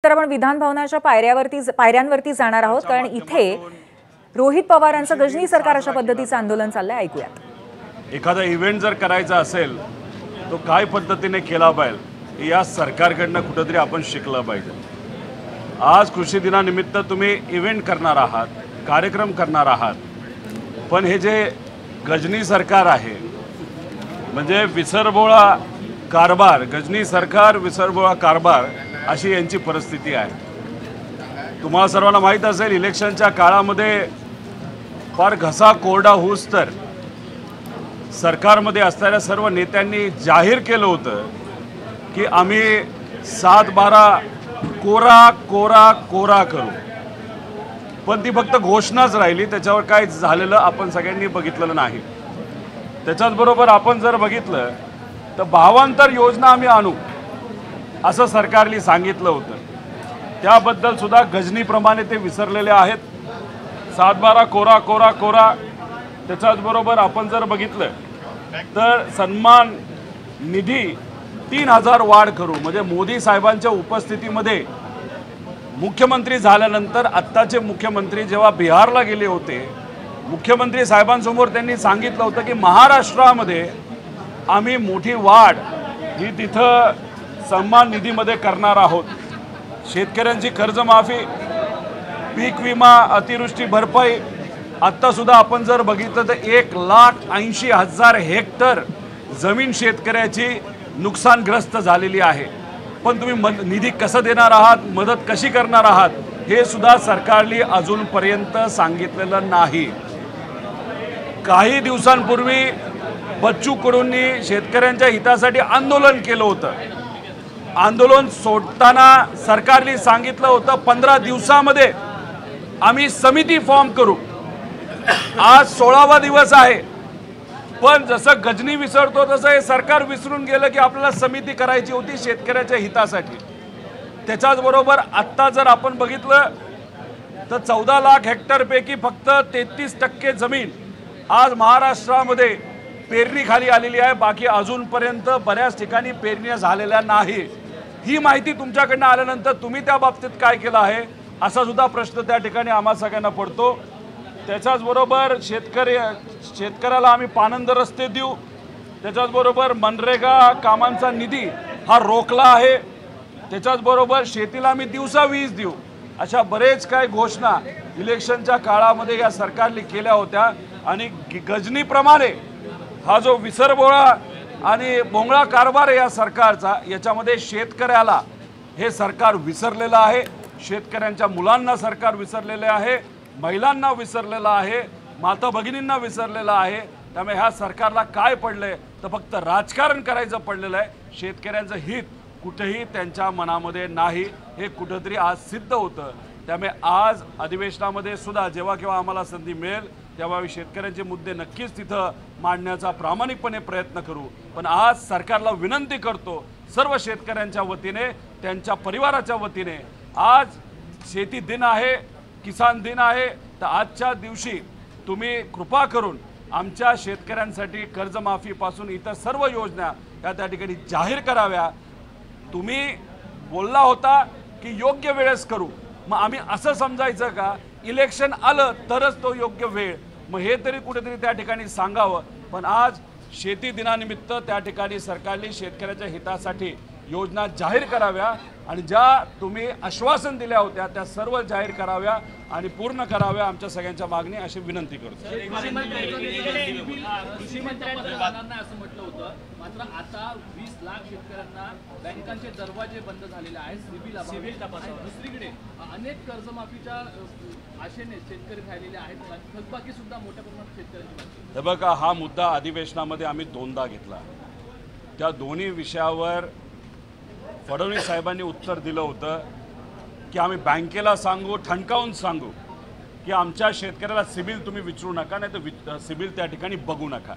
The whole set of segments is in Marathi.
तर आपण विधान भवनाच्या पायऱ्यांवरती जाणार आहोत, कारण इथे रोहित पवारांचं गजनी सरकार अशा पद्धतीचं आंदोलन चाललंय. ऐकूयात. एखादा इव्हेंट जर करायचा असेल तो काय पद्धतीने केला पाहिजे या सरकारकडनं कुठेतरी आपण शिकलं पाहिजे. आज कृषी दिनानिमित्त तुम्ही इव्हेंट करणार आहात, कार्यक्रम करणार आहात, पण हे जे गजनी सरकार आहे म्हणजे विसरबोळा कारभार, गजनी सरकार विसरबोळा कारभार अशी यांची परिस्थिती आहे. तुम्हाला सर्वांना माहीत असेल इलेक्शनच्या काळामध्ये फार घसा कोरडा होऊस तर सरकारमध्ये असणाऱ्या सर्व नेत्यांनी जाहीर केलं होतं की आम्ही 7-12 कोरा कोरा कोरा करू, पण ती फक्त घोषणाच राहिली, त्याच्यावर काय झालेलं आपण सगळ्यांनी बघितलेलं नाही. त्याच्याचबरोबर आपण जर बघितलं तर भावांतर योजना आम्ही आणू असं सरकारने सांगितलं होतं, त्याबद्दल सुद्धा गजनीप्रमाणे ते विसरलेले आहेत. 7-12 कोरा कोरा कोरा. त्याच्याचबरोबर आपण जर बघितलं तर सन्मान निधी 3000 वाढ करू, म्हणजे मोदी साहेबांच्या उपस्थितीमध्ये मुख्यमंत्री झाल्यानंतर आत्ताचे मुख्यमंत्री जेव्हा बिहारला गेले होते, मुख्यमंत्री साहेबांसमोर त्यांनी सांगितलं होतं की महाराष्ट्रामध्ये आम्ही मोठी वाढ ही तिथं सन्मान निधीमध्ये करणार आहोत. शेतकऱ्यांची कर्जमाफी, पीक विमा, अतिवृष्टी भरपाई. आत्तासुद्धा आपण जर बघितलं तर 1,80,000 हेक्टर जमीन शेतकऱ्याची नुकसानग्रस्त झालेली आहे. पण तुम्ही निधी कसं देणार आहात, मदत कशी करणार आहात हे सुद्धा सरकारने अजूनपर्यंत सांगितलेलं नाही. काही दिवसांपूर्वी बच्चू कडूंनी शेतकऱ्यांच्या हितासाठी आंदोलन केलं होतं. आंदोलन सोडताना सरकारने सांगितलं होतं 15 दिवसामध्ये आम्ही समिती फॉर्म करू. आज 16वा दिवस आहे, पण जसं गजनी विसरतो तसं हे सरकार विसरून गेलं की आपल्याला समिती करायची होती शेतकऱ्याच्या हितासाठी. त्याच्याचबरोबर आत्ता जर आपण बघितलं तर 14 लाख हेक्टरपैकी फक्त 33% जमीन आज महाराष्ट्रामध्ये पेरणी खाली आलेली आहे. बाकी अजूनपर्यंत बऱ्याच ठिकाणी पेरण्या झालेल्या नाही. ही माहिती तुमच्याकडनं आल्यानंतर तुम्ही त्या बाबतीत काय केलं आहे असा सुद्धा प्रश्न त्या ठिकाणी आम्हा सगळ्यांना पडतो. त्याच्याचबरोबर शेतकऱ्याला आम्ही पानंद रस्ते देऊ, त्याच्याचबरोबर मनरेगा कामांचा निधी हा रोखला आहे, त्याच्याचबरोबर शेतीला आम्ही दिवसा वीज देऊ, अशा बरेच काही घोषणा इलेक्शनच्या काळामध्ये या सरकारने केल्या होत्या. आणि गजनीप्रमाणे हा जो विसरबोळा आणि भोंगळा कारभार आहे या सरकारचा, याच्यामध्ये शेतकऱ्याला हे सरकार विसरलेलं आहे. शेतकऱ्यांच्या मुलांना सरकार विसरलेले आहे, महिलांना विसरलेलं आहे, माता भगिनींना विसरलेलं आहे. त्यामुळे ह्या सरकारला काय पडलंय तर फक्त राजकारण करायचं पडलेलं आहे. शेतकऱ्यांचं हित कुठेही त्यांच्या मनामध्ये नाही, हे कुठंतरी आज सिद्ध होतं. त्यामुळे आज अधिवेशनामध्ये सुद्धा जेव्हा केव्हा आम्हाला संधी मिळेल तेव्हा शेतकऱ्यांचे मुद्दे नक्कीच तिथं मांडण्याचा प्रामाणिकपणे प्रयत्न करू. पण आज सरकारला विनंती करतो सर्व शेतकऱ्यांच्या वतीने, त्यांच्या परिवाराच्या वतीने, आज शेती दिन आहे, किसान दिन आहे, तर आजच्या दिवशी तुम्ही कृपा करून आमच्या शेतकऱ्यांसाठी कर्जमाफीपासून इतर सर्व योजना त्या ठिकाणी जाहीर कराव्या. तुम्ही बोलला होता की योग्य वेळेस करू, मग आम्ही असं समजायचं का इलेक्शन आलं तरच तो योग्य वेळ? मग हे तरी कुठेतरी त्या ठिकाणी सांगावं. पण आज शेती दिनानिमित्त त्या ठिकाणी सरकारने शेतकऱ्याच्या हितासाठी योजना जाहीर कराव्या आणि ज्या तुम्ही आश्वासन दिल्या होत्या त्या सर्व जाहीर कराव्या आणि पूर्ण कराव्या. आमच्या सगळ्यांच्या मागणी अशी विनंती करतो. म्हटलं होतं, मात्र आता 20 लाख शेतकऱ्यांना बँकांचे दरवाजे बंद झालेले आहेत, सिबिल तपास. दुसरीकडे अनेक कर्जमाफीच्या आशेने शेतकरी राहिलेले आहेत, थकबाकी सुद्धा मोठ्या प्रमाणात शेतकऱ्यांची. हे बघा, हा मुद्दा अधिवेशनामध्ये आम्ही 2दा घेतला. त्या दोन्ही विषयावर फडणवीस साहेबांनी उत्तर दिलं होतं की आम्ही बँकेला सांगू, ठणकावून सांगू की आमच्या शेतकऱ्याला सिबिल तुम्ही विचारू नका, नाही तर सिबिल त्या ठिकाणी बघू नका.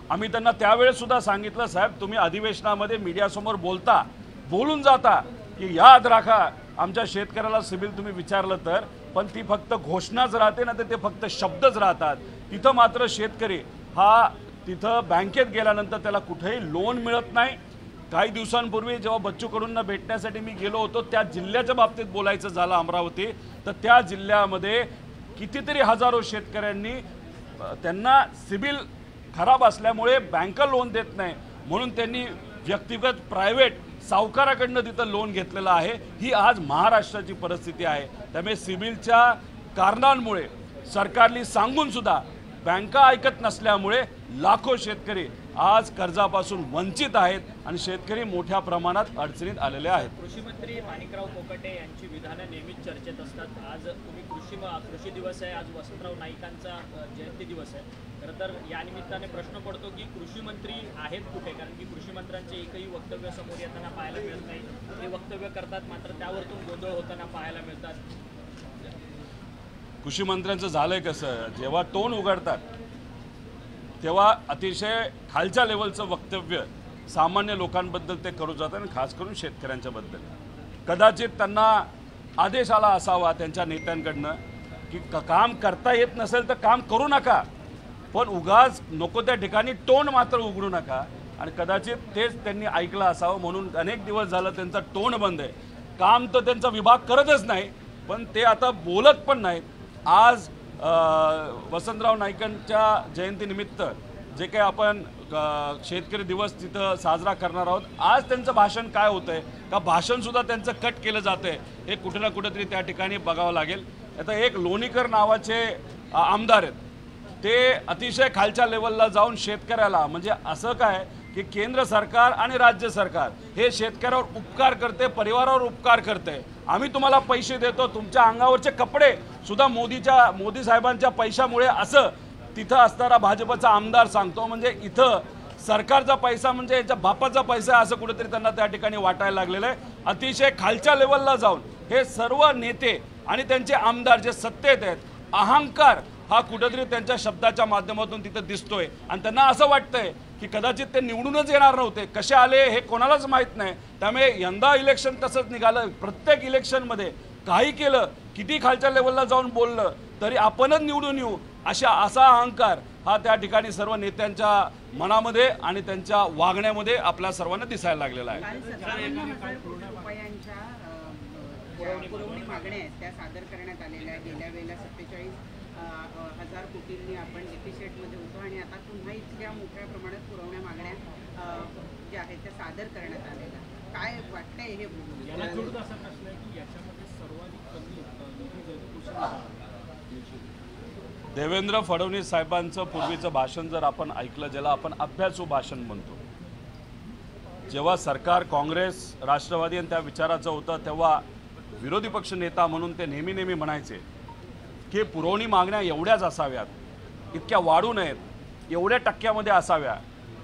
आम्ही त्यांना त्यावेळेसुद्धा सांगितलं, साहेब तुम्ही अधिवेशनामध्ये मीडियासमोर बोलून जाता की याद राखा आमच्या शेतकऱ्याला सिबिल तुम्ही विचारलं तर, पण ती फक्त घोषणाच राहते ना, तर ते फक्त शब्दच राहतात. तिथं मात्र शेतकरी हा तिथं बँकेत गेल्यानंतर त्याला कुठेही लोन मिळत नाही, काही दिवसांपूर्वी जेव्हा बच्चू कडूंना भेटण्यासाठी मी गेलो होतो त्या जिल्ह्याच्या बाबतीत बोलायचं झालं अमरावती, तर त्या जिल्ह्यामध्ये कितीतरी हजारो शेतकऱ्यांनी त्यांना सिबिल खराब असल्यामुळे बँका लोन देत नाही म्हणून त्यांनी व्यक्तिगत प्रायव्हेट सावकाराकडनं तिथं लोन घेतलेलं आहे। ही आज महाराष्ट्राची परिस्थिती आहे। त्यामुळे सिबिलच्या कारणांमुळे सरकारने सांगून सुद्धा बँका ऐकत नसल्यामुळे लाखो शेतकरी आज कर्जापासून वंचित आहेत आणि शेतकरी मोठ्या प्रमाणात अडचणीत आलेले आहेत। कृषी मंत्री माणिकराव कोकाटे यांची विधानं नेहमीच चर्चेत असतात। आज तुम्ही कृषी दिवस आहे, आज वसंतराव नाईकांचा जयंती दिवस आहे। खरं तर या निमित्ताने प्रश्न पडतो की कृषी मंत्री आहेत कुठे, कारण की कृषी मंत्र्यांचे एकही वक्तव्य समोर येताना पाहायला मिळत नाही। ते वक्तव्य करतात मात्र त्यावरतून गोंधळ होताना पाहायला मिळतात। कृषी मंत्र्यांचं झालंय कसं, जेव्हा तोंड उघडतात तेव्हा अतिशय खालच्या लेवलचं वक्तव्य सामान्य लोकांबद्दल ते करू जातात आणि खास करून शेतकऱ्यांच्या बद्दल। कदाचित त्यांना आदेश आला असावा त्यांच्या नेत्यांकडनं की काम करता येत नसेल तर काम करू नका, पण उगाच नको त्या ठिकाणी तोंड मात्र उघडू नका, आणि कदाचित तेच त्यांनी ऐकलं असावं म्हणून अनेक दिवस झालं त्यांचा तोंड बंद आहे। काम तर त्यांचा विभाग करतच नाही, पण ते आता बोलत पण नाहीत। आज वसंतराव नाईकांच्या जयंतीनिमित्त जे काही आपण शेतकरी दिवस तिथं साजरा करणार आहोत, आज त्यांचं भाषण काय होतंय का भाषणसुद्धा त्यांचं कट केलं जातंय हे कुठे ना कुठेतरी त्या ठिकाणी बघावं लागेल। आता एक लोणीकर नावाचे आमदार आहेत, ते अतिशय खालच्या लेवलला जाऊन शेतकऱ्याला म्हणजे असं काय की केंद्र सरकार आणि राज्य सरकार हे शेतकऱ्यावर उपकार करते, परिवारावर उपकार करते। आम्ही तुम्हाला पैसे देतो, तुमच्या अंगावरचे कपडे सुद्धा मोदी साहेबांच्या पैशामुळे असं तिथं असणारा भाजपचा आमदार सांगतो। म्हणजे इथं सरकारचा पैसा म्हणजे याच्या बापाचा पैसा असं कुठेतरी त्यांना त्या ठिकाणी वाटायला लागलेलं आहे। अतिशय खालच्या लेवलला जाऊन हे सर्व नेते आणि त्यांचे आमदार जे सत्तेत आहेत, अहंकार हा कुठेतरी त्यांच्या शब्दाच्या माध्यमातून तिथं दिसतोय आणि त्यांना असं वाटतंय की कदाचित ते निवडूनच येणार नव्हते, कसे आले हे कोणालाच माहीत नाही। त्यामुळे यंदा इलेक्शन तसंच निघालं, प्रत्येक इलेक्शनमध्ये काही केलं, किती खालच्या लेवलला जाऊन बोललं तरी आपणच निवडून येऊ असा अहंकार हा त्या ठिकाणी सर्व नेत्यांच्या मनामध्ये आणि त्यांच्या वागण्यामध्ये आपल्या सर्वांना दिसायला लागलेला आहे। पुरवणी मागण्या आहेत त्या सादर करण्यात आलेल्या आहे। गेल्या वेळेला 47,000 कोटींनी आपण डेफिसिटमध्ये होतो आणि आता पुन्हा इतक्या मोठ्या प्रमाणात पुरवण्या मागण्या ज्या आहेत त्या सादर करण्यात आलेल्या। काय वाटतंय हे बघून? याला जोडून असा प्रश्न आहे की याच्यामध्ये सर्वाधिक कमी देवेंद्र फडणवीस साहेबांचं पूर्वीचं भाषण जर आपण ऐकलं, ज्याला आपण अभ्यासू भाषण म्हणतो, जेव्हा सरकार काँग्रेस राष्ट्रवादी आणि त्या विचाराचं होतं तेव्हा विरोधी पक्ष नेता म्हणून ते नेहमी म्हणायचे की पुरवणी मागण्या एवढ्याच असाव्यात, इतक्या वाढू नयेत, एवढ्या टक्क्यामध्ये असाव्या।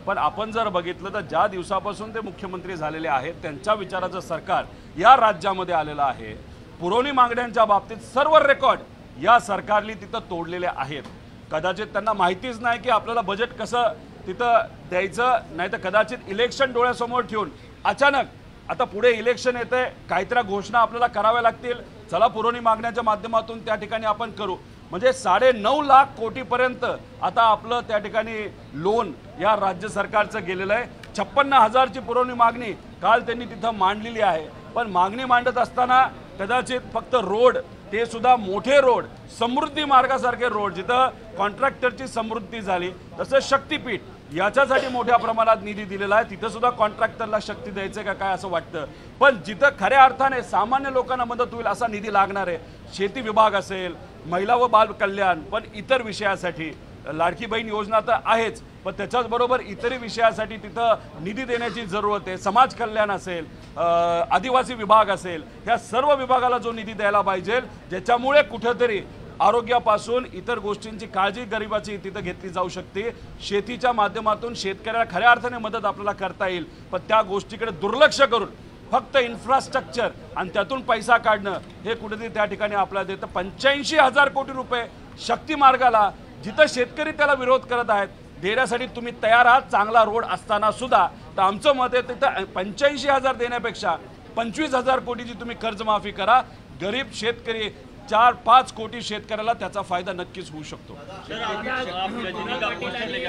पण आपण जर बघितलं तर ज्या दिवसापासून ते मुख्यमंत्री झालेले आहेत त्यांच्या विचाराचं सरकार या राज्यामध्ये आलेलं आहे। पुरवणी मागण्यांच्या बाबतीत सर्व रेकॉर्ड या सरकारने तिथं तोडलेले आहेत। कदाचित त्यांना माहितीच नाही की आपल्याला बजेट कसं तिथं द्यायचं, नाही तर कदाचित इलेक्शन डोळ्यासमोर ठेवून अचानक आता पुढे इलेक्शन येते, काहीतरी घोषणा आपल्याला कराव्या लागतील, चला पुरवणी मागण्याच्या माध्यमातून त्या ठिकाणी आपण करू, म्हणजे 9.5 लाख कोटीपर्यंत आता आपलं त्या ठिकाणी लोन या राज्य सरकारचं गेलेलं आहे। 56,000ची पुरवणी मागणी काल त्यांनी तिथं मांडलेली आहे। पण मागणी मांडत असताना कदाचित फक्त रोड, ते सुद्धा मोठे रोड, समृद्धी मार्गासारखे रोड जिथं कॉन्ट्रॅक्टरची समृद्धी झाली, तसं शक्तीपीठ याच्यासाठी मोठ्या प्रमाणात निधी दिलेला आहे, तिथं सुद्धा कॉन्ट्रॅक्टरला शक्ती द्यायचं का काय असं वाटतं। पण जिथं खऱ्या अर्थाने सामान्य लोकांना मदत होईल असा निधी लागणार आहे, शेती विभाग असेल, महिला व बाल कल्याण, पण इतर विषयासाठी लाडकी बहीण योजना तर आहेच, पण त्याच्याचबरोबर इतरही विषयासाठी तिथं निधी देण्याची जरूरत आहे। समाज कल्याण असेल, आदिवासी विभाग असेल, ह्या सर्व विभागाला जो निधी द्यायला पाहिजे ज्याच्यामुळे कुठेतरी आरोग्यापासून इतर गोष्टींची काळजी गरिबाची तिथं घेतली जाऊ शकते। शेतीच्या माध्यमातून शेतकऱ्याला खऱ्या अर्थाने मदत आपल्याला करता येईल, पण त्या गोष्टीकडे दुर्लक्ष करून फक्त इन्फ्रास्ट्रक्चर आणि त्यातून पैसा काढणं हे कुठेतरी त्या ठिकाणी आपल्याला देतं। 85,000 कोटी रुपये शक्ती मार्गाला जिथं शेतकरी त्याला विरोध करत आहेत देण्यासाठी तुम्ही तयार आहात, चांगला रोड असताना सुद्धा। तर आमचं मत आहे तिथं 85,000 देण्यापेक्षा 25,000 कोटीची तुम्ही कर्जमाफी करा, गरीब शेतकरी 4-5 कोटी शेतकऱ्याला त्याचा फायदा नक्कीच होऊ शकतो।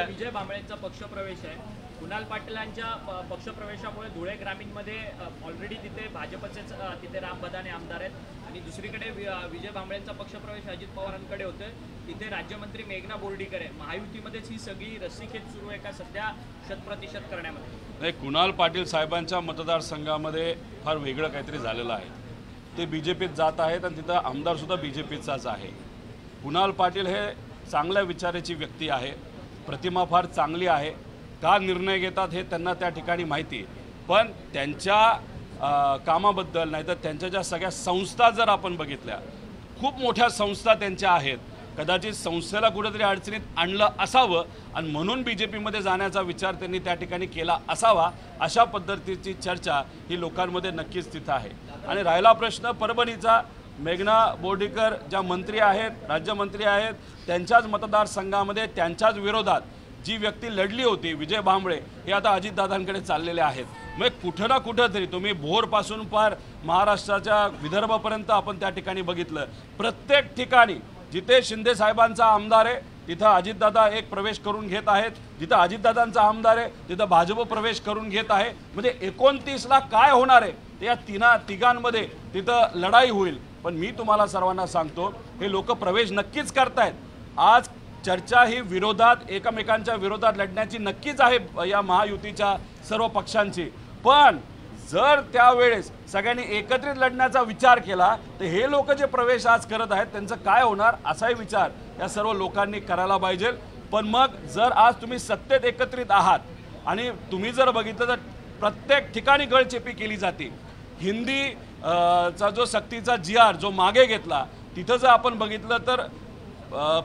विजय भांबळेंचा पक्षप्रवेश आहे, कुणाल पाटीलांच्या पक्षप्रवेशामुळे धुळे ग्रामीणमध्ये ऑलरेडी तिथे भाजपचेच तिथे राम बदाने आमदार आहेत आणि दुसरीकडे विजय भांबळेंचा पक्षप्रवेश अजित पवारांकडे होतोय. तिथे राज्यमंत्री मेघना बोर्डीकर आहे. महायुतीमध्येच ही सगळी रस्सीखेच सुरू आहे का सध्या 100% करण्यामध्ये? नाही, कुणाल पाटील साहेबांच्या मतदारसंघामध्ये फार वेगळं काहीतरी झालेलं आहे. ते BJPत जात आहेत आणि तिथं आमदारसुद्धा BJPचाच आहे. कुणाल पाटील हे चांगल्या विचाराची व्यक्ती आहे, प्रतिमा फार चांगली आहे. का निर्णय घेतात हे त्यांना त्या ठिकाणी माहिती आहे, पण त्यांच्या कामाबद्दल नाही तर त्यांच्या ज्या सगळ्या संस्था जर आपण बघितल्या, खूप मोठ्या संस्था त्यांच्या आहेत. कदाचित संस्थेला कुठेतरी अडचणीत आणलं असावं आणि म्हणून BJPमध्ये जाण्याचा विचार त्यांनी त्या ठिकाणी केला असावा. अशा पद्धतीची चर्चा ही लोकांमध्ये नक्कीच तिथं आहे. आणि राहिला प्रश्न परभणीचा, मेघना बोर्डीकर ज्या मंत्री आहेत, राज्यमंत्री आहेत, त्यांच्याच मतदारसंघामध्ये त्यांच्याच विरोधात जी व्यक्ती लढली होती विजय भांबळे, हे आता अजितदादांकडे चाललेले आहेत. मग कुठं ना कुठं तरी तुम्ही भोरपासून पार महाराष्ट्राच्या विदर्भापर्यंत आपण त्या ठिकाणी बघितलं, प्रत्येक ठिकाणी जिथे शिंदे साहेबांचा आमदार आहे तिथं अजितदादा एक प्रवेश करून घेत आहेत, जिथं अजितदादांचा आमदार आहे तिथं भाजप प्रवेश करून घेत आहे. म्हणजे 29ला काय होणार आहे ते या तिघांमध्ये तिथं लढाई होईल. पण मी तुम्हाला सर्वांना सांगतो, हे लोक प्रवेश नक्कीच करतायत. आज चर्चा ही विरोधात, एकमेकांच्या विरोधात लढण्याची नक्कीच आहे या महायुतीच्या सर्व पक्षांची. पण जर त्यावेळेस सगळ्यांनी एकत्रित लढण्याचा विचार केला तर हे लोक जे प्रवेश आज करत आहेत त्यांचं काय होणार, असाही विचार या सर्व लोकांनी करायला पाहिजे. पण मग जर आज तुम्ही सत्तेत एकत्रित आहात आणि तुम्ही जर बघितलं तर प्रत्येक ठिकाणी गळचेपी केली जाते. हिंदी चा जो सक्तीचा GR जो मागे घेतला, तिथं जर आपण बघितलं तर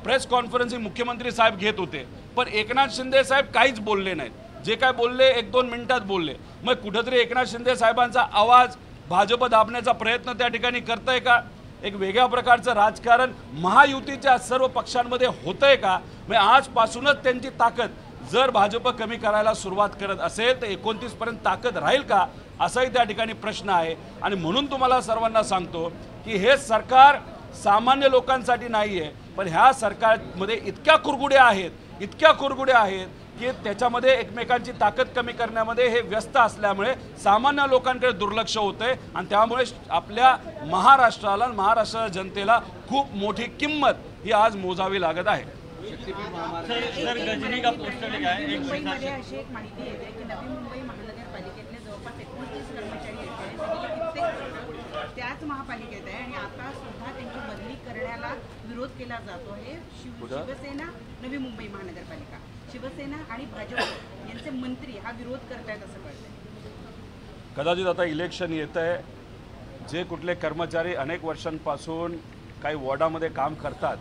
प्रेस कॉन्फरन्स मुख्यमंत्री साहेब घेत होते, पण एकनाथ शिंदे साहेब काहीच बोलले नाहीत. जे काय बोलले 1-2 मिनिटात बोलले. मग कुठेतरी एकनाथ शिंदे साहेबांचा आवाज भाजप दाबण्याचा प्रयत्न त्या ठिकाणी करतंय का? एक वेगळ्या प्रकारचं राजकारण महायुतीच्या सर्व पक्षांमध्ये होतंय का? मग आजपासूनच त्यांची ताकद जर भाजप कमी करायला सुरुवात करत असेल तर 29 पर्यंत ताकद राहील का, असाही त्या ठिकाणी प्रश्न आहे. आणि म्हणून तुम्हाला सर्वांना सांगतो की हे सरकार सामान्य लोकांसाठी नाही आहे, पण ह्या सरकारमध्ये इतक्या कुरघुड्या आहेत की त्याच्यामध्ये एकमेकांची ताकद कमी करण्यामध्ये हे व्यस्त असल्यामुळे सामान्य लोकांकडे दुर्लक्ष होतंय आणि त्यामुळे आपल्या महाराष्ट्राला, महाराष्ट्र जनतेला खूप मोठी किंमत ही आज मोजावी लागत आहे. मुंबईमध्ये अशी एक माहिती येते की नवी मुंबई महानगरपालिकेतले जवळपास 29 कर्मचारी त्याच महापालिकेत आहे आणि आता सुद्धा त्यांची बदली करण्याला विरोध केला जातो आहे. शिवसेना, नवी मुंबई महानगरपालिका, शिवसेना आणि भाजप यांचे मंत्री हा विरोध करतायत असं कळतंय. कदाचित आता इलेक्शन येत आहे, जे कुठले कर्मचारी अनेक वर्षांपासून काही वॉर्डामध्ये काम करतात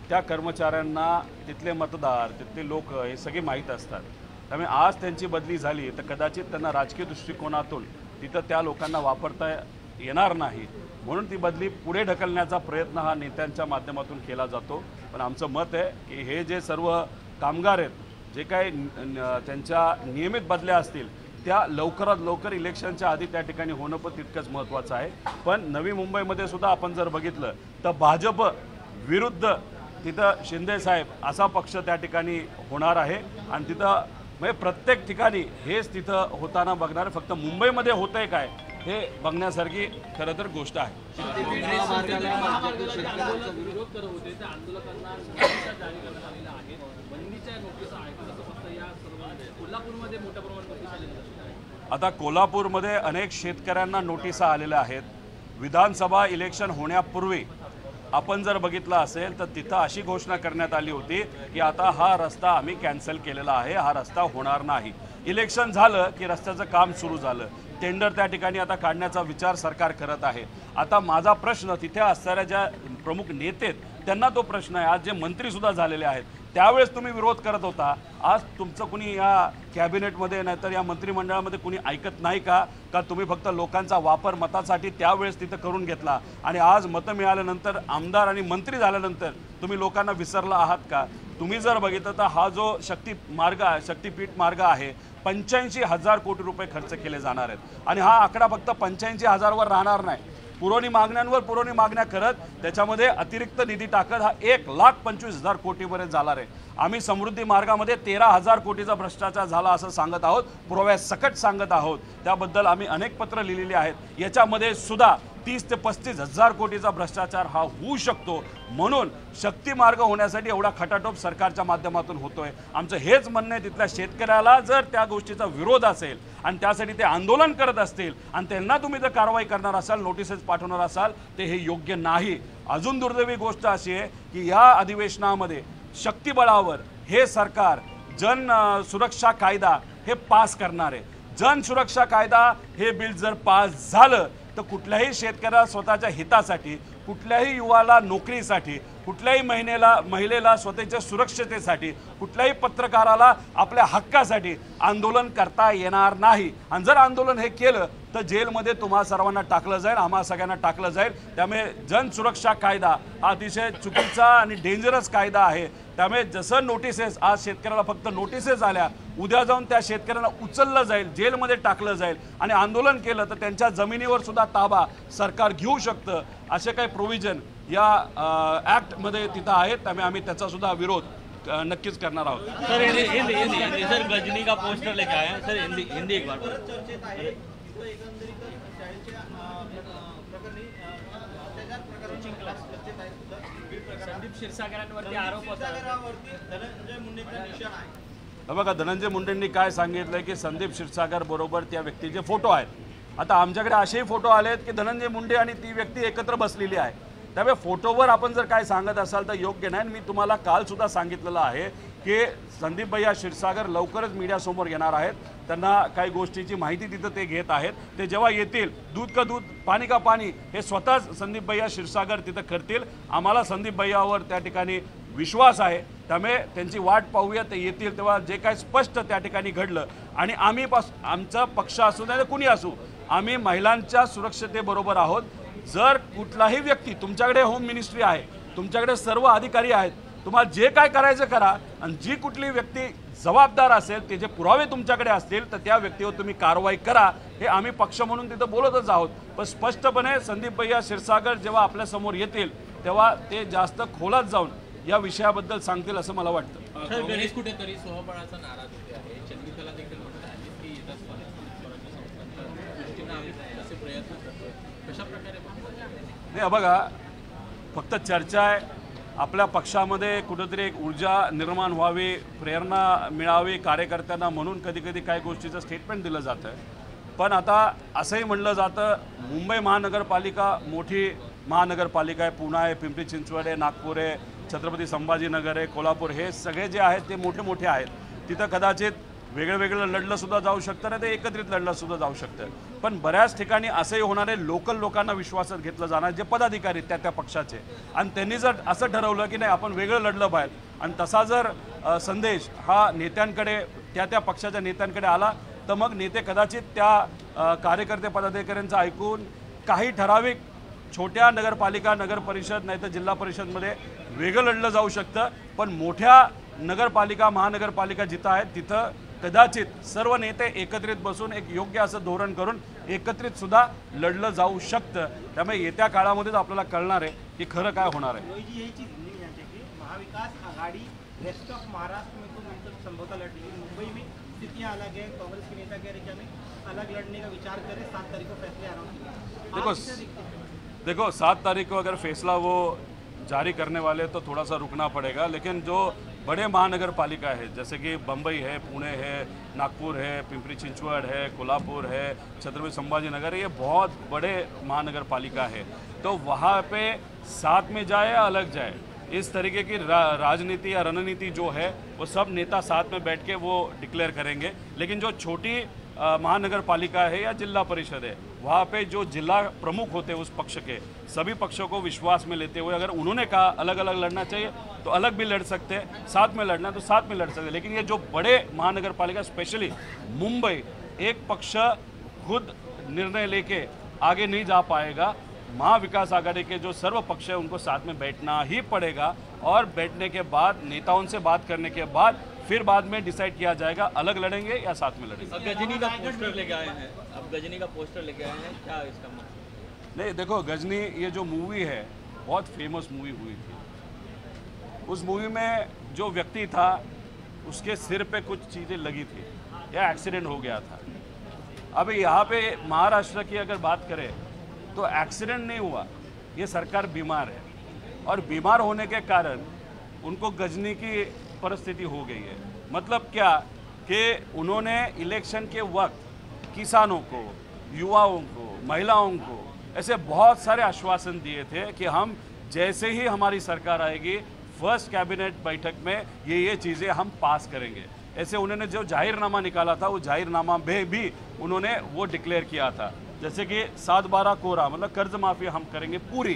त्या कर्मचाऱ्यांना तिथले मतदार, तिथले लोक हे सगळे माहीत असतात. त्यामुळे आज त्यांची बदली झाली तर कदाचित त्यांना राजकीय दृष्टिकोनातून तिथं त्या लोकांना वापरता येणार नाही, म्हणून ती बदली पुढे ढकलण्याचा प्रयत्न हा नेत्यांच्या माध्यमातून केला जातो. पण आमचं मत आहे की हे जे सर्व कामगार आहेत, जे काही त्यांच्या नियमित बदल्या असतील त्या लवकरात लवकर इलेक्शनच्या आधी त्या ठिकाणी होणं पण तितकंच महत्त्वाचं आहे. पण नवी मुंबईमध्ये सुद्धा आपण जर बघितलं तर भाजप विरुद्ध तिथं शिंदे साहेब असा पक्ष त्या ठिकाणी होणार आहे आणि तिथं म्हणजे प्रत्येक ठिकाणी हेच तिथं होताना बघणार. फक्त मुंबईमध्ये होतंय काय हे बघण्यासारखी खरं तर गोष्ट आहे. विरोध करत होते त्या आंदोलकांना नोटिसा जारी करण्यात आलेल्या आहेत. बंदीच्या नोटिसा आहेत फक्त या सर्व कोल्हापूरमध्ये मोठ्या प्रमाणात नोटीस आलेल्या आहेत. आता कोल्हापूरमध्ये अनेक शेतकऱ्यांना नोटिसा आलेल्या आहेत. विधानसभा इलेक्शन होण्यापूर्वी आपण जर बघितलं असेल तर तिथं अशी घोषणा करण्यात आली होती की आता हा रस्ता आम्ही कॅन्सल केलेला आहे, हा रस्ता होणार नाही. इलेक्शन झालं की रस्त्याचं काम सुरू झालं, टेंडर त्या ठिकाणी आता काढण्याचा विचार सरकार करत आहे. आता माझा प्रश्न तिथे असणाऱ्या ज्या प्रमुख नेते आहेत त्यांना तो प्रश्न आहे. आज जे मंत्रीसुद्धा झालेले आहेत त्यावेळेस तुम्ही विरोध करत होता, आज तुमचं कुणी या कॅबिनेटमध्ये नाहीतर या मंत्रिमंडळामध्ये कुणी ऐकत नाही का? का तुम्ही फक्त लोकांचा वापर मतासाठी त्यावेळेस तिथं करून घेतला आणि आज मतं मिळाल्यानंतर आमदार आणि मंत्री झाल्यानंतर तुम्ही लोकांना विसरला आहात का? तुम्ही जर बघितलं तर हा जो शक्तिपीठ मार्ग आहे 85,000 कोटी रुपये खर्च केले जाणार आहेत आणि हा आकडा फक्त 85,000वर राहणार नाही. पुरवणी मागण्यांवर पुरवणी मागण्या करत त्याच्यामध्ये अतिरिक्त निधी टाकत हा 1,25,000 कोटीपर्यंत झाला रे। आम्ही समृद्धी मार्गामध्ये 13,000 कोटीचा भ्रष्टाचार झाला असं सांगत आहोत, पुराव्यासकट सांगत आहोत। त्याबद्दल आम्ही अनेक पत्र लिहिलेली आहेत। याच्यामध्ये सुद्धा 30 ते 35,000 कोटीचा भ्रष्टाचार हा होऊ शकतो, म्हणून शक्ती मार्ग होण्यासाठी एवढा खटाटोप सरकारच्या माध्यमातून होतोय। आमचं हेच म्हणणं आहे, तिथल्या शेतकऱ्याला जर त्या गोष्टीचा विरोध असेल आणि त्यासाठी ते आंदोलन करत असतील आणि त्यांना तुम्ही जर कारवाई करणार असाल, नोटिसेस पाठवणार असाल, ते हे योग्य नाही। अजून दुर्दैवी गोष्ट अशी आहे की या अधिवेशनामध्ये शक्तीबळावर हे सरकार जन सुरक्षा कायदा हे पास करणार आहे। जन सुरक्षा कायदा हे बिल जर पास झालं तर कुठल्याही शेतकऱ्याला स्वतःच्या हितासाठी, कुठल्याही युवाला नोकरीसाठी, कुठल्याही महिलेला स्वतःच्या सुरक्षतेसाठी, कुठल्याही पत्रकाराला आपल्या हक्कासाठी आंदोलन करता येणार नाही। आणि जर आंदोलन हे केलं तर जेलमध्ये तुम्हा सर्वांना टाकलं जाईल, आम्हा सगळ्यांना टाकलं जाईल। त्यामुळे जन सुरक्षा कायदा हा अतिशय चुकीचा आणि डेंजरस कायदा आहे। त्यामुळे जसं नोटिसेस आज शेतकऱ्याला फक्त नोटिसेस आल्या, उद्या जाऊन त्या शेतकऱ्यांना उचललं जाईल, जेलमध्ये टाकलं जाईल आणि आंदोलन केलं तर त्यांच्या जमिनीवर सुद्धा ताबा सरकार घेऊ शकतं। असे काही प्रोव्हिजन या ॲक्टमध्ये तिथं आहेत, त्यामुळे आम्ही त्याचा सुद्धा विरोध नक्कीच करणार आहोत। सर हिंदी सर गजनी का पोस्टर लेके आए हैं सर, हिंदी एक बार चर्चेत आहे तो एकंदरीत शाळेच्या प्रकरणी अत्याचार प्रकरणी चर्चेत आहे सुद्धा संदीप क्षीरसागरांवरती आरोप होता। क्षीरसागरावरती धनंजय मुंडेंचा निशाणा आहे। बघा, धनंजय मुंडेंनी काय सांगितलं की संदीप क्षीरसागर बरोबर त्या व्यक्तीचे फोटो आहेत। आता आमच्याकडे असेही फोटो आलेत की धनंजय मुंडे आणि ती व्यक्ती एकत्र बसलेली आहे। त्यामुळे फोटोवर आपण जर काय सांगत असाल तर योग्य नाही। मी तुम्हाला काल सुद्धा सांगितलेलं आहे की संदीप भैया क्षीरसागर लवकरच मीडियासमोर येणार आहेत। त्यांना काही गोष्टीची माहिती तिथं ते घेत आहेत। ते जेव्हा येतील, दूध का दूध पाणी का पाणी हे स्वतःच संदीप भैया क्षीरसागर तिथं करतील। आम्हाला संदीप भैयावर त्या ठिकाणी विश्वास आहे, त्यामुळे त्यांची वाट पाहूया। ते येतील तेव्हा जे काही स्पष्ट त्या ठिकाणी घडलं आणि आमचा पक्ष असू नाही कुणी असू, आम्ही महिलांच्या सुरक्षतेबरोबर आहोत। जर कुठलाही व्यक्ती, तुमच्याकडे होम मिनिस्ट्री आहे, तुमच्याकडे सर्व अधिकारी आहेत, तुम्हाला जे काय करायचं करा आणि जी कुठली व्यक्ती जबाबदार असेल, ते जे पुरावे तुमच्याकडे असतील तर त्या व्यक्तीवर तुम्ही कारवाई करा। हे आम्ही पक्ष म्हणून तिथं बोलतच आहोत। पण स्पष्टपणे संदीप भैया क्षीरसागर जेव्हा आपल्यासमोर येतील तेव्हा ते जास्त खोलात जाऊन या विषयाबद्दल सांगतील असं मला वाटतं। काँग्रेस कुठेतरी स्वबळाचा नारा देते आहे, चंद्रिकाला देखील म्हणत आहे की येत्या स्वराज्य संस्थांच्या दृष्टीनं आम्ही असे प्रयत्न करतोय, कशा प्रकारे नाही बघा, फक्त चर्चा आहे। आपल्या पक्षामध्ये कुठेतरी एक ऊर्जा निर्माण व्हावी, प्रेरणा मिळावी कार्यकर्त्यांना, म्हणून कधी कधी काही गोष्टीचं स्टेटमेंट दिलं जातं। पण आता असंही म्हणलं जातं मुंबई महानगरपालिका मोठी महानगरपालिका आहे, पुणे आहे, पिंपरी चिंचवड आहे, नागपूर आहे, छत्रपती संभाजीनगर आहे, कोल्हापूर, हे सगळे जे आहेत ते मोठे मोठे आहेत। तिथं कदाचित वेगळं लढलं सुद्धा जाऊ शकतं, नाही ते एकत्रित लढलं सुद्धा जाऊ शकतं। पण बऱ्याच ठिकाणी असंही होणार आहे, लोकल लोकांना विश्वासात घेतलं जाणार, जे पदाधिकारी त्या पक्षाचे, आणि त्यांनी जर असं ठरवलं की नाही आपण वेगळं लढलं पाहिजे आणि तसा जर संदेश हा नेत्यांकडे त्या पक्षाच्या नेत्यांकडे आला तर मग नेते कदाचित त्या कार्यकर्ते पदाधिकाऱ्यांचं ऐकून काही ठराविक छोट्या नगरपालिका, नगर परिषद नाही तर जिल्हा परिषदमध्ये वेगळं लढलं जाऊ शकतं। पण मोठ्या नगरपालिका, महानगरपालिका जिथं आहेत तिथं कदाचित सर्व नेते एकत्रित बसून एक योग्य असं धोरण करून एकत्रित सुद्धा लढलं जाऊ शकतं। त्यामुळे येत्या काळामध्येच आपल्याला कळणार आहे की खरं काय होणार आहे। यही चीज़ नहीं है कि महाविकास आघाड़ी रेस्ट ऑफ महाराष्ट्र में तो मतलब संभवतः लड़ेगी। मुंबई में स्थितियाँ अलग है, कांग्रेस के नेता कह रहे कि हमें अलग लड़ने का विचार करें, 7 तारीख को फैसले आ रहा है। देखो 7 तारीख को अगर फैसला वो जारी करने वाले तो थोड़ा सा रुकना पड़ेगा, लेकिन जो बड़े महानगर पालिका है जैसे कि बम्बई है, पुणे है, नागपुर है, पिंपरी चिंचवड़ है, कोल्हापुर है, छत्रपति संभाजीनगर, ये बहुत बड़े महानगर पालिका है। तो वहाँ पे साथ में जाए या अलग जाए, इस तरीके की राजनीति या रणनीति जो है वो सब नेता साथ में बैठ के वो डिक्लेयर करेंगे। लेकिन जो छोटी महानगर पालिका है या जिला परिषद है, वहाँ पे जो जिला प्रमुख होते हैं उस पक्ष के, सभी पक्षों को विश्वास में लेते हुए अगर उन्होंने कहा अलग अलग लड़ना चाहिए तो अलग भी लड़ सकते हैं, साथ में लड़ना है तो साथ में लड़ सकते हैं। लेकिन ये जो बड़े महानगर पालिका स्पेशली मुंबई, एक पक्ष खुद निर्णय लेके आगे नहीं जा पाएगा। महाविकास आघाड़ी के जो सर्व पक्ष है उनको साथ में बैठना ही पड़ेगा, और बैठने के बाद नेताओं से बात करने के बाद फिर बाद में डिसाइड किया जाएगा अलग लड़ेंगे या साथ में लड़ेंगे। अब गजनी का पोस्टर लेके आए हैं, क्या इसका मतलब? नहीं देखो, गजनी ये जो मूवी है बहुत फेमस मूवी हुई थी। उस मूवी में जो व्यक्ति था उसके सिर पे कुछ चीज़ें लगी थी या एक्सीडेंट हो गया था। अब यहाँ पे महाराष्ट्र की अगर बात करें तो एक्सीडेंट नहीं हुआ, ये सरकार बीमार है और बीमार होने के कारण उनको गजनी की परिस्थिति हो गई है। मतलब क्या कि उन्होंने इलेक्शन के वक्त किसानों को, युवाओं को, महिलाओं को ऐसे बहुत सारे आश्वासन दिए थे कि हम जैसे ही हमारी सरकार आएगी फर्स्ट कैबिनेट बैठक में ये चीज़ें हम पास करेंगे। ऐसे उन्होंने जो जाहिरनामा निकाला था वो जाहिरनामा में भी उन्होंने वो डिक्लेयर किया था, जैसे कि 7/12 कोरा मतलब कर्ज माफी हम करेंगे पूरी,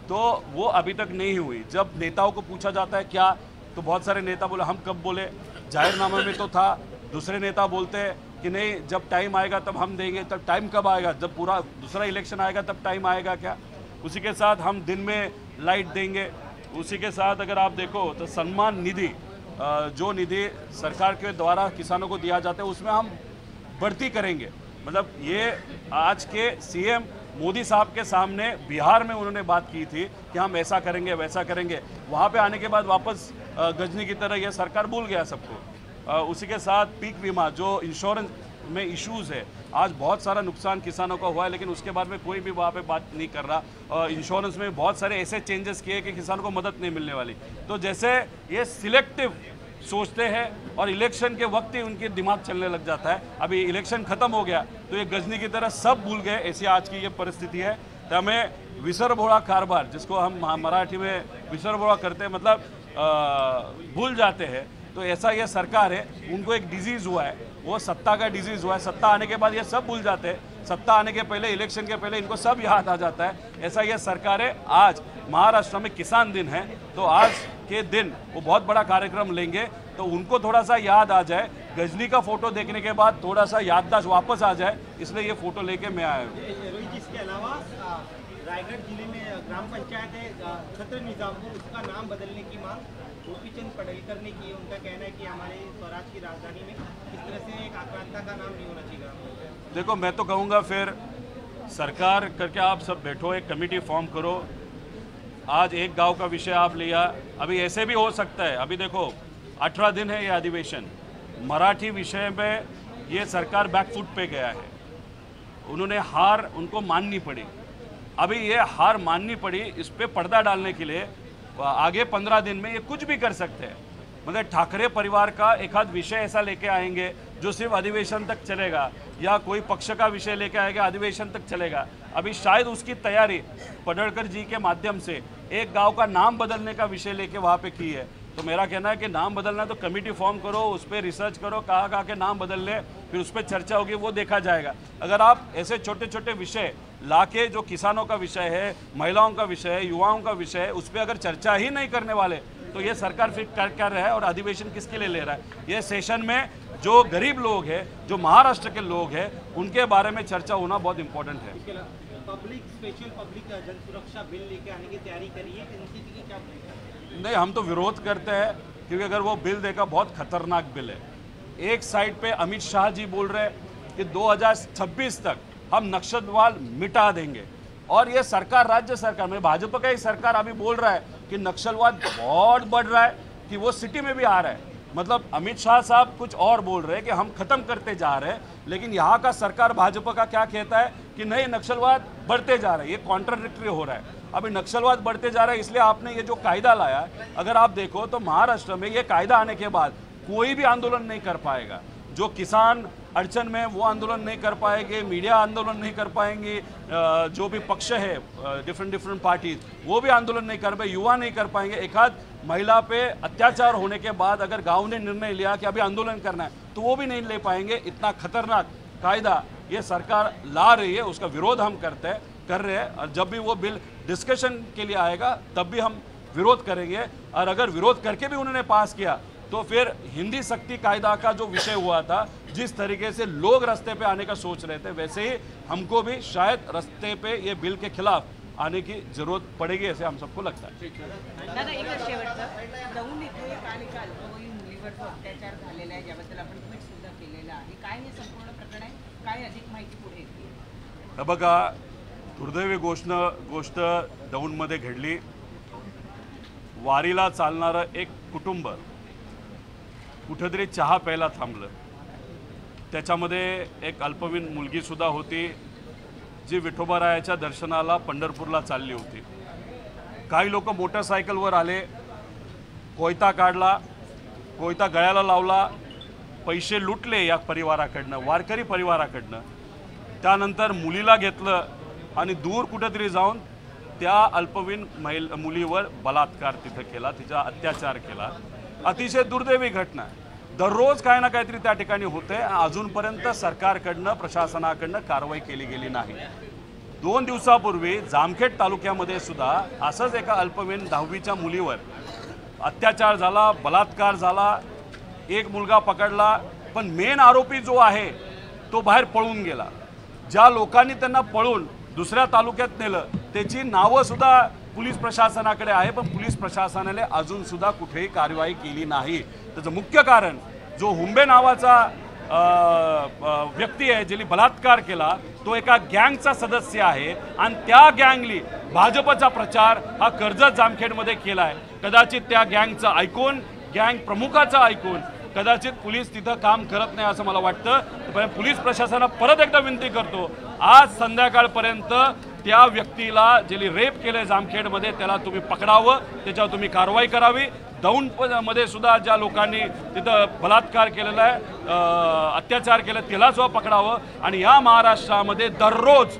तो वो अभी तक नहीं हुई। जब नेताओं को पूछा जाता है क्या, तो बहुत सारे नेता बोले हम कब बोले, जाहिरनामा में तो था। दूसरे नेता बोलते हैं कि नहीं जब टाइम आएगा तब हम देंगे। तब टाइम कब आएगा? जब पूरा दूसरा इलेक्शन आएगा तब टाइम आएगा क्या? उसी के साथ हम दिन में लाइट देंगे। उसी के साथ अगर आप देखो तो सम्मान निधि, जो निधि सरकार के द्वारा किसानों को दिया जाता है उसमें हम बढ़ती करेंगे। मतलब ये आज के सीएम मोदी साहब के सामने बिहार में उन्होंने बात की थी कि हम ऐसा करेंगे वैसा करेंगे। वहाँ पे आने के बाद वापस गजनी की तरह ये सरकार भूल गया सबको। उसी के साथ पीक बीमा जो इंश्योरेंस में इश्यूज़ है, आज बहुत सारा नुकसान किसानों का हुआ है लेकिन उसके बारे में कोई भी वहाँ पे बात नहीं कर रहा। इंश्योरेंस में बहुत सारे ऐसे चेंजेस किए कि किसानों को मदद नहीं मिलने वाली। तो जैसे ये सिलेक्टिव सोचते हैं और इलेक्शन के वक्त ही उनके दिमाग चलने लग जाता है। अभी इलेक्शन खत्म हो गया तो ये गजनी की तरह सब भूल गए, ऐसी आज की ये परिस्थिति है। तो हमें विसरभोळा कारभार, जिसको हम मराठी में विसरभोळा करते हैं, मतलब भूल जाते हैं, तो ऐसा ये सरकार है। उनको एक डिजीज़ हुआ है, वो सत्ता का डिजीज़ हुआ है। सत्ता आने के बाद ये सब भूल जाते हैं, सत्ता आने के पहले, इलेक्शन के पहले इनको सब याद आ जाता है। ऐसा ये सरकार है। आज महाराष्ट्र में किसान दिन है तो आज के दिन वो बहुत बड़ा कार्यक्रम लेंगे, तो उनको थोड़ा सा याद आ जाए। गजनी का फोटो देखने के बाद थोड़ा सा याददाश्त वापस आ जाए, इसलिए ये फोटो लेके मैं आया हूँ। रोहित जी, इसके अलावा रायगढ़ जिले में ग्राम पंचायत है छत्र निजामपुर, उसका नाम बदलने की मांग गोपीचंद पडळकर ने की। उनका कहना है कि हमारे स्वराज की राजधानी में इस तरह से एक आक्रांता का नाम नहीं होना चाहिए। देखो, मैं तो कहूँगा फिर सरकार करके आप सब बैठो, एक कमेटी फॉर्म करो। आज एक गांव का विषय आप लिया, अभी ऐसे भी हो सकता है। अभी देखो 18 दिन है ये अधिवेशन, मराठी विषय में ये सरकार बैकफुट पे गया है। उन्होंने हार उनको माननी पड़ी। अभी ये हार माननी पड़ी, इस पे पर्दा डालने के लिए आगे 15 दिन में ये कुछ भी कर सकते हैं। मतलब ठाकरे परिवार का एक आध विषय ऐसा लेके आएंगे जो सिर्फ अधिवेशन तक चलेगा, या कोई पक्ष का विषय लेके आएगा अधिवेशन तक चलेगा। अभी शायद उसकी तैयारी पडळकर जी के माध्यम से एक गांव का नाम बदलने का विषय लेके वहाँ पे की है। तो मेरा कहना है कि नाम बदलना तो कमेटी फॉर्म करो, उस पर रिसर्च करो, कहाँ के नाम बदल ले, फिर उस पर चर्चा होगी, वो देखा जाएगा। अगर आप ऐसे छोटे छोटे विषय लाके, जो किसानों का विषय है, महिलाओं का विषय है, युवाओं का विषय है, उस पर अगर चर्चा ही नहीं करने वाले तो ये सरकार फिर कर रहा है और अधिवेशन किसके लिए ले रहा है? ये सेशन में जो गरीब लोग हैं, जो महाराष्ट्र के लोग हैं, उनके बारे में चर्चा होना बहुत इंपॉर्टेंट है। पब्लिक स्पेशल पब्लिक जन सुरक्षा बिल लेके आने की तैयारी करी है, एनसीपी की क्या भूमिका है? नहीं, हम तो विरोध करते हैं क्योंकि अगर वो बिल देखा बहुत खतरनाक बिल है। एक साइड पे अमित शाह जी बोल रहे हैं कि 2026 तक हम नक्सलवाद मिटा देंगे, और ये सरकार, राज्य सरकार में भाजपा का ही सरकार अभी बोल रहा है कि नक्सलवाद बहुत बढ़ रहा है, कि वो सिटी में भी आ रहा है। मतलब अमित शाह साहब कुछ और बोल रहे हैं कि हम खत्म करते जा रहे हैं, लेकिन यहाँ का सरकार भाजपा का क्या कहता है कि नहीं, नक्सलवाद बढ़ते जा रहे हैं। ये कॉन्ट्राडिक्टरी हो रहा है। अभी नक्सलवाद बढ़ते जा रहा है, इसलिए आपने ये जो कायदा लाया, अगर आप देखो तो महाराष्ट्र में ये कायदा आने के बाद कोई भी आंदोलन नहीं कर पाएगा। जो किसान अड़चन में वो आंदोलन नहीं कर पाएंगे, मीडिया आंदोलन नहीं कर पाएंगे, जो भी पक्ष है डिफरेंट पार्टीज वो भी आंदोलन नहीं कर पाए, युवा नहीं कर पाएंगे। एक आध महिला पे अत्याचार होने के बाद अगर गांव ने निर्णय लिया कि अभी आंदोलन करना है तो वो भी नहीं ले पाएंगे। इतना खतरनाक कायदा ये सरकार ला रही है, उसका विरोध हम कर रहे हैं। और जब भी वो बिल डिस्कशन के लिए आएगा तब भी हम विरोध करेंगे। और अगर विरोध करके भी उन्होंने पास किया तो फिर हिंदी सक्ति कायदा का जो विषय हुआ था, जिस तरीके से लोग रास्ते पे आने का सोच रहे थे, वैसे ही हमको भी शायद रास्ते पे ये बिल के खिलाफ आने की जरूरत पड़ेगी, ऐसे हम सबको लगता है। दादा, एकच शेवटचं, दौंड इथे काल एका अल्पवयीन मुलीवर जो अत्याचार झालेला आहे, ज्याबद्दल आपण ट्विट सुद्धा केलेलं आहे, काय हे संपूर्ण प्रकरण आहे, काय अधिक माहिती पुढे येते? बघा, दुर्दैवी गोष्ट दौंडमध्ये घडली. वारीला चालणारं एक कुटुंब कुठेतरी चहा प्यायला थांबलं. त्याच्यामध्ये एक अल्पवयीन मुलगीसुद्धा होती जी विठोबारायाच्या दर्शनाला पंढरपूरला चालली होती. काही लोक मोटरसायकलवर आले, कोयता काढला, कोयता गळ्याला लावला, पैसे लुटले या परिवाराकडनं, वारकरी परिवाराकडनं. त्यानंतर मुलीला घेतलं आणि दूर कुठेतरी जाऊन त्या अल्पवयीन मुलीवर बलात्कार तिथं केला, तिचा अत्याचार केला. अतिशय दुर्दैवी घटना आहे. दररोज काही ना काहीतरी त्या ठिकाणी होते. अजूनपर्यंत सरकारकडनं, प्रशासनाकडनं कारवाई केली गेली नाही. 2 दिवसापूर्वी जामखेड तालुक्यामध्ये सुद्धा असंच एका अल्पवयीन 10वीच्या मुलीवर अत्याचार झाला, बलात्कार झाला. एक मुलगा पकडला, पण मेन आरोपी जो आहे तो बाहेर पळून गेला. ज्या लोकांनी त्यांना पळून दुसऱ्या तालुक्यात नेलं त्याची नावं सुद्धा पोलीस प्रशासनाकडे आहे, पण पोलीस प्रशासनाने अजून सुद्धा कुठेही कारवाई केली नाही. त्याचं मुख्य कारण जो हुंबे नावाचा व्यक्ती आहे ज्याने बलात्कार केला तो एका गँगचा सदस्य आहे आणि त्या गँगली भाजपचा प्रचार हा कर्जत जामखेडमध्ये केला आहे. कदाचित त्या गँगचं ऐकून, गँग प्रमुखाचं ऐकून कदाचित पोलीस तिथं काम करत नाही असं मला वाटतं. पण पोलीस प्रशासनाला परत एकदा विनंती करतो, आज संध्याकाळपर्यंत त्या व्यक्तीला ज्याने रेप केलं जामखेडमध्ये त्याला तुम्ही पकडावं, त्याच्यावर तुम्ही कारवाई करावी. दौंडमध्ये सुद्धा ज्या लोकांनी तिथं बलात्कार केलेला आहे, अत्याचार केला, त्याला सुद्धा पकडावं. आणि या महाराष्ट्रामध्ये दररोज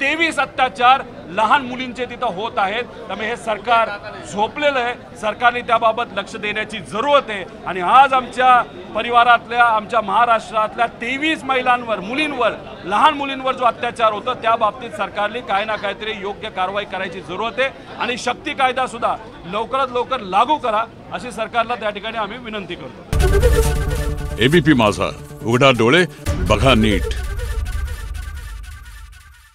23 अत्याचार लहान मुलींचे तिथं होत आहेत. त्यामुळे हे सरकार झोपलेलं आहे. सरकारने त्याबाबत लक्ष देण्याची जरूरत आहे. आणि आज आमच्या परिवारातल्या, आमच्या महाराष्ट्रातल्या 23 महिलांवर, मुलींवर, लहान मुलींवर जो अत्याचार होतो त्या बाबतीत सरकारने काही ना काहीतरी योग्य कारवाई करायची जरूरत आहे. आणि शक्ती कायदा सुद्धा लवकरात लवकर लागू करा अशी सरकारला त्या ठिकाणी आम्ही विनंती करतो. एबीपी माझा, उघडा डोळे बघा नीट.